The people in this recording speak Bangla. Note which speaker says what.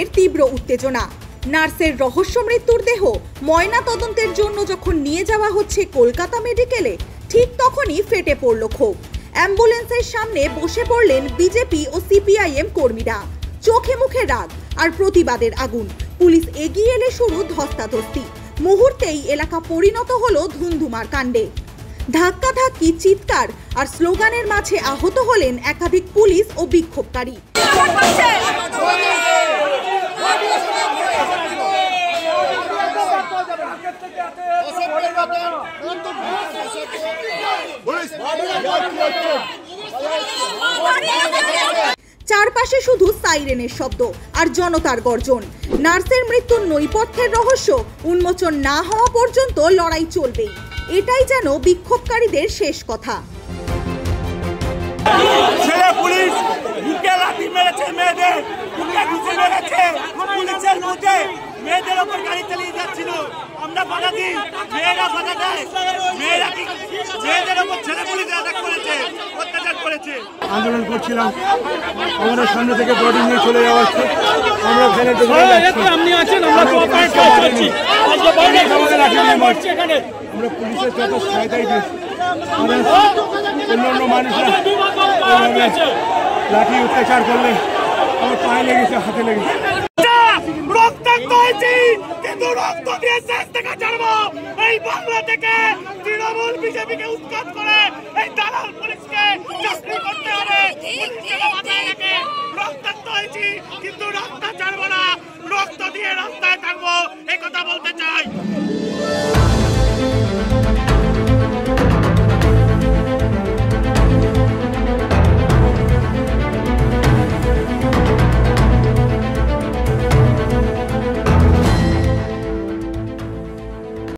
Speaker 1: পরিবারের তীব্র উত্তেজনা। নার্সের রহস্য মৃত্যুর দেহ ময়না তদন্তের জন্য যখন নিয়ে যাওয়া হচ্ছে কলকাতা মেডিকেলে, ঠিক তখনই ফেটে পড়ল ক্ষোভ। অ্যাম্বুলেন্সের সামনে বসে পড়লেন বিজেপি ও সিপিআইএম কর্মীরা। চোখে মুখে রাগ আর প্রতিবাদের আগুন। পুলিশ এগিয়ে এলে শুরু ধস্তাধস্তি। মুহূর্তেই এলাকা পরিণত হলো ধুন্ধুমার কাণ্ডে। ধাক্কাধাক্কি, চিৎকার আর স্লোগানের মাঝে আহত হলেন একাধিক পুলিশ ও বিক্ষোভকারী। চারপাশে শুধু সাইরেনের শব্দ আর জনতার গর্জন। নার্সের মৃত্যুর নৈপথ্যের রহস্য উন্মোচন না হওয়া পর্যন্ত লড়াই চলবেই, এটাই যেন বিক্ষোভকারীদের শেষ কথা।
Speaker 2: পুলিশ বুকে লাঠি মেরেছে, মেয়েদের বুকে ঘুষি মেরেছে, পুলিশের মধ্যে মেয়েদের ওপর গাড়ি চালিয়ে যাচ্ছিল। আমরা বাধা দিই, মেয়েরা বাধা দেয়। মেয়েরা মেয়েদের ওপর ছেলে পুলিশ অ্যাটাক করেছে, অত্যাচার করেছে।
Speaker 3: আন্দোলন করছিলাম, আমাদের সামনে থেকে বডি নিয়ে চলে যাওয়া হচ্ছে। আমরা আমরা পুলিশের যত সহায়তাই দিয়েছি, অন্যান্য মানুষরা লাঠি অত্যাচার করলে আমার পায়ে লেগেছে, হাতে লেগেছে।
Speaker 2: রক্তাক্ত হয়েছি, কিন্তু রক্ত দিয়ে শেষ দেখা ছাড়বো। এই বাংলা থেকে তৃণমূল বিজেপিকে উৎখাত করে এই দালাল পুলিশকে চাকরি করতে হবে। রক্তাক্ত হয়েছি, কিন্তু রক্ত ছাড়বো না, রক্ত দিয়ে রাস্তায় থাকবো, এই কথা বলতে